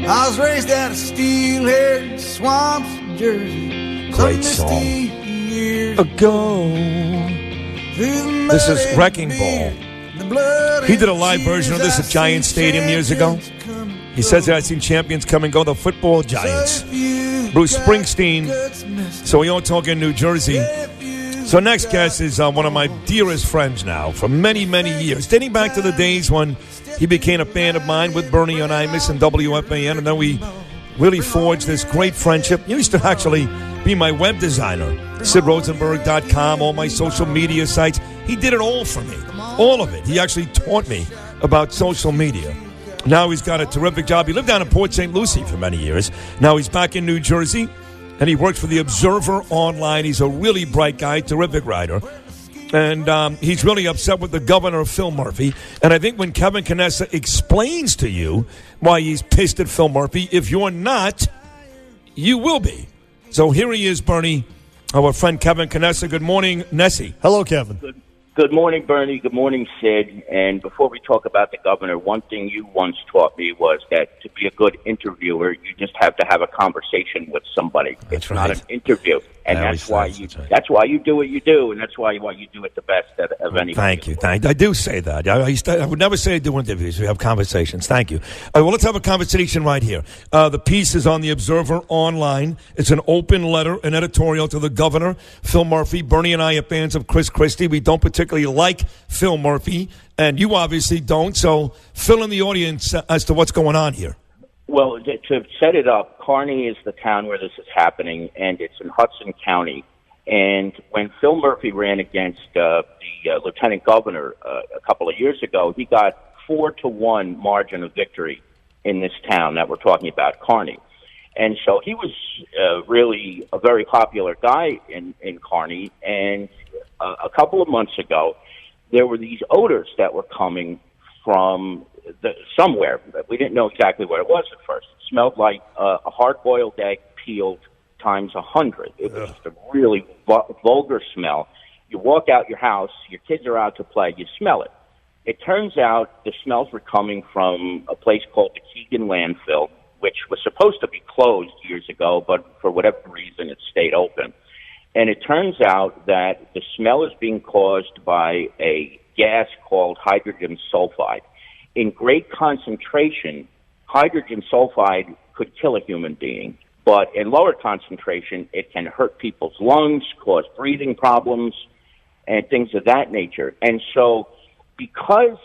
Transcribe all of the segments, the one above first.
I was raised out of steel-haired swamps of Jersey. Great song. Ago. This is Wrecking Ball. He did a live version of this at Giant Stadium years ago. He says, I've seen champions come and go, the football giants. Bruce Springsteen. So we all talk in New Jersey. So next guest is one of my dearest friends now for many, many years. Dating back to the days when he became a fan of mine with Bernie and Imus and WFAN. And then we really forged this great friendship. He used to actually be my web designer. SidRosenberg.com, all my social media sites. He did it all for me. All of it. He actually taught me about social media. Now he's got a terrific job. He lived down in Port St. Lucie for many years. Now he's back in New Jersey, and he works for the Observer Online. He's a really bright guy, terrific writer. And he's really upset with the governor, Phil Murphy. And I think when Kevin Canessa explains to you why he's pissed at Phil Murphy, if you're not, you will be. So here he is, Bernie, our friend Kevin Canessa. Good morning, Nessie. Hello, Kevin. Good morning, Bernie. Good morning, Sid. And before we talk about the governor, one thing you once taught me was that to be a good interviewer, you just have to have a conversation with somebody. It's not an interview. And that's why you do what you do, and that's why you do it the best of any. Thank you. I do say that. I would never say I do interviews. We have conversations. Thank you. Well, let's have a conversation right here. The piece is on the Observer Online. It's an open letter, an editorial to the governor, Phil Murphy. Bernie and I are fans of Chris Christie. We don't particularly like Phil Murphy, and you obviously don't. So fill in the audience as to what's going on here. Well, to set it up, Kearney is the town where this is happening, and it's in Hudson County. And when Phil Murphy ran against the lieutenant governor a couple of years ago, he got 4-1 margin of victory in this town that we're talking about, Kearney. And so he was really a very popular guy in Kearney. And a couple of months ago, there were these odors that were coming from somewhere. We didn't know exactly what it was at first. It smelled like a hard-boiled egg peeled times 100. It was just a really vulgar smell. You walk out your house, your kids are out to play, you smell it. It turns out the smells were coming from a place called the Keegan Landfill, which was supposed to be closed years ago, but for whatever reason it stayed open. And it turns out that the smell is being caused by a gas called hydrogen sulfide. In great concentration, hydrogen sulfide could kill a human being, but in lower concentration, it can hurt people's lungs, cause breathing problems, and things of that nature. And so because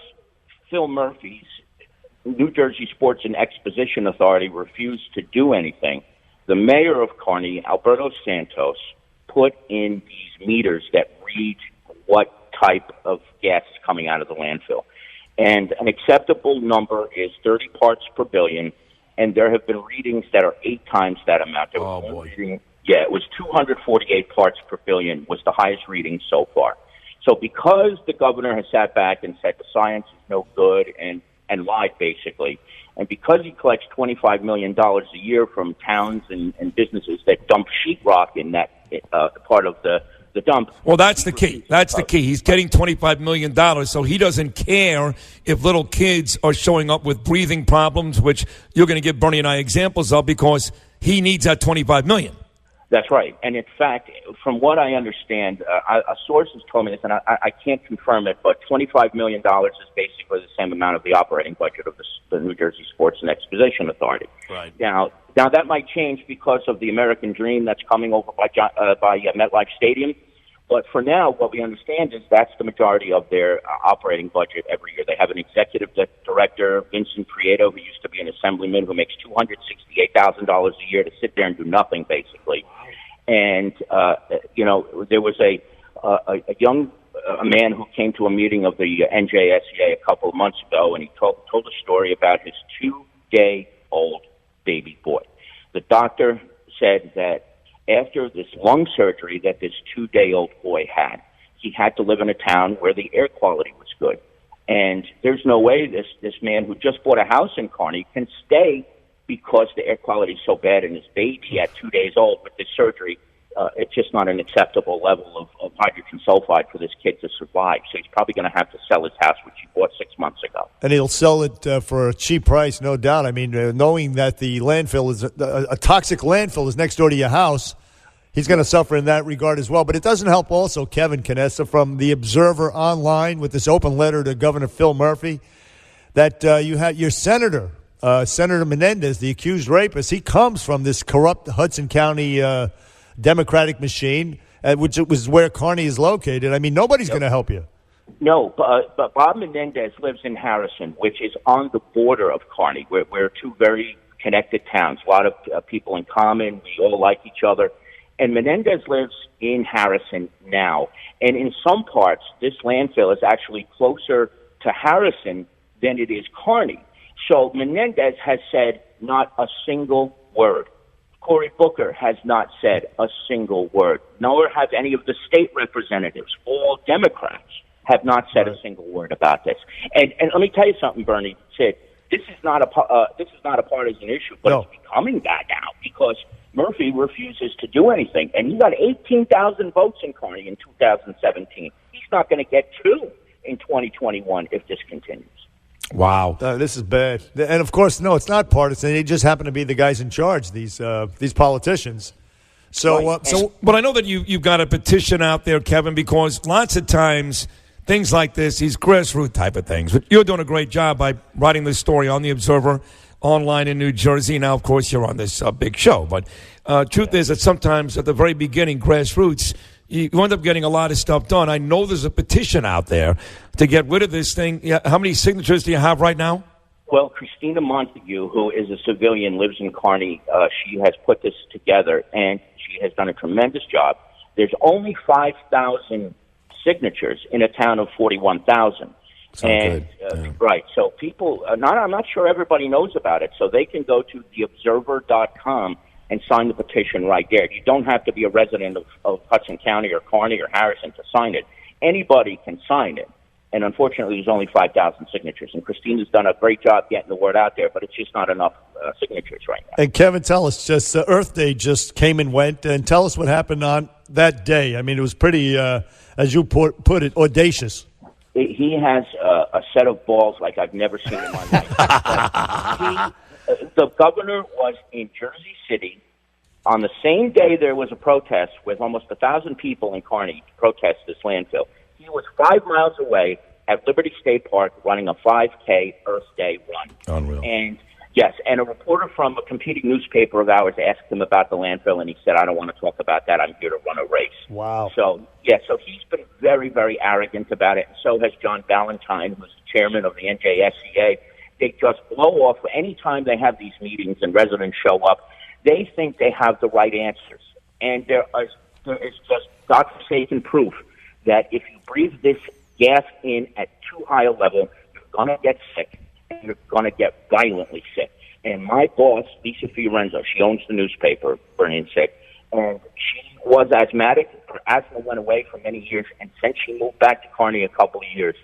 Phil Murphy's New Jersey Sports and Exposition Authority refused to do anything, the mayor of Kearney, Alberto Santos, put in these meters that read what type of gas is coming out of the landfill. And an acceptable number is 30 parts per billion, and there have been readings that are 8 times that amount. There was one reading, it was 248 parts per billion was the highest reading so far. So because the governor has sat back and said the science is no good and lied, basically, and because he collects $25 million a year from towns and businesses that dump sheetrock in that part of the dump. Well, that's the key. That's the key. He's getting $25 million, so he doesn't care if little kids are showing up with breathing problems, which you're going to give Bernie and I examples of because he needs that $25 million. That's right. And in fact, from what I understand, a source has told me this, and I can't confirm it, but $25 million is basically the same amount of the operating budget of the New Jersey Sports and Exposition Authority. Right. Now that might change because of the American Dream that's coming over by MetLife Stadium. But for now, what we understand is that's the majority of their operating budget every year. They have an executive director, Vincent Prieto, who used to be an assemblyman, who makes $268,000 a year to sit there and do nothing, basically. And there was a young man who came to a meeting of the NJSEA a couple of months ago, and he told a story about his 2-day-old baby boy. The doctor said that after this lung surgery that this 2-day-old boy had, he had to live in a town where the air quality was good. And there's no way this man who just bought a house in Kearney can stay because the air quality is so bad, and his baby at 2 days old with this surgery it's just not an acceptable level of hydrogen sulfide for this kid to survive. So he's probably going to have to sell his house, which he bought 6 months ago. And he'll sell it for a cheap price, no doubt. I mean, knowing that the landfill is a toxic landfill is next door to your house, he's going to suffer in that regard as well. But it doesn't help also, Kevin Canessa, from the Observer Online with this open letter to Governor Phil Murphy, that you had your senator, Senator Menendez, the accused rapist. He comes from this corrupt Hudson County Democratic machine, which was where Kearney is located. I mean, nobody's going to help you. No, but Bob Menendez lives in Harrison, which is on the border of Kearney. We're two very connected towns, a lot of people in common. We all like each other. And Menendez lives in Harrison now. And in some parts, this landfill is actually closer to Harrison than it is Kearney. So Menendez has said not a single word. Cory Booker has not said a single word, nor have any of the state representatives, all Democrats, have not said a single word about this. And let me tell you something, Bernie. Sid, this is not a partisan issue, but it's becoming that now because Murphy refuses to do anything, and he got 18,000 votes in Kearney in 2017. He's not going to get 2 in 2021 if this continues. Wow. This is bad. And, of course, no, it's not partisan. They just happen to be the guys in charge, these politicians. So, but I know that you've got a petition out there, Kevin, because lots of times things like this, these grassroots type of things. But you're doing a great job by writing this story on the Observer Online in New Jersey. Now, of course, you're on this big show. But truth is that sometimes at the very beginning, grassroots, you end up getting a lot of stuff done. I know there's a petition out there to get rid of this thing. Yeah, how many signatures do you have right now? Well, Christina Montague, who is a civilian, lives in Kearney. She has put this together, and she has done a tremendous job. There's only 5,000 signatures in a town of 41,000. And right, so people, I'm not sure everybody knows about it, so they can go to theobserver.com and sign the petition right there. You don't have to be a resident of Hudson County or Kearney or Harrison to sign it. Anybody can sign it. And unfortunately, there's only 5,000 signatures. And Christina's done a great job getting the word out there, but it's just not enough signatures right now. And Kevin, tell us, just Earth Day just came and went, and tell us what happened on that day. I mean, it was pretty, as you put it, audacious. He has a set of balls like I've never seen in my life. The governor was in Jersey City on the same day there was a protest with almost 1,000 people in Kearney to protest this landfill. He was 5 miles away at Liberty State Park running a 5K Earth Day run. Unreal. And yes, and a reporter from a competing newspaper of ours asked him about the landfill, and he said, "I don't want to talk about that. I'm here to run a race." Wow. So he's been very, very arrogant about it, and so has John Ballantyne, who's the chairman of the NJSCA. They just blow off any time they have these meetings and residents show up. They think they have the right answers, and there is just godforsaken proof that if you breathe this gas in at too high a level, you're going to get sick, and you're going to get violently sick. And my boss, Lisa Fiorenzo, she owns the newspaper, Burning Sick, and she was asthmatic. Her asthma went away for many years, and since she moved back to Kearney a couple of years,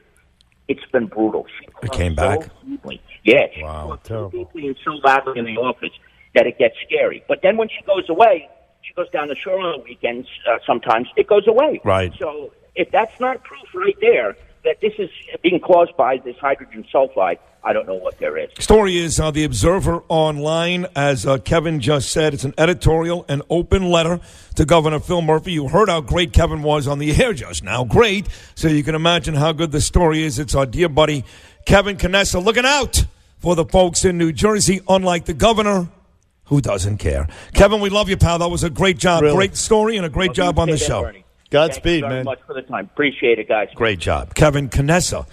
it's been brutal. It came back? Deeply. Yeah. Wow, so deeply and so loudly in the office that it gets scary. But then when she goes away, she goes down the shore on the weekends, sometimes it goes away. Right. So if that's not proof right there that this is being caused by this hydrogen sulfide, I don't know what there is. Story is the Observer Online. As Kevin just said, it's an editorial, an open letter to Governor Phil Murphy. You heard how great Kevin was on the air just now. Great. So you can imagine how good the story is. It's our dear buddy Kevin Canessa looking out for the folks in New Jersey, unlike the governor who doesn't care. Kevin, we love you, pal. That was a great job. Really? Great story and a great job on the show. Bernie. Godspeed, Thank you very man. much for the time. Appreciate it, guys. Great job. Kevin Canessa.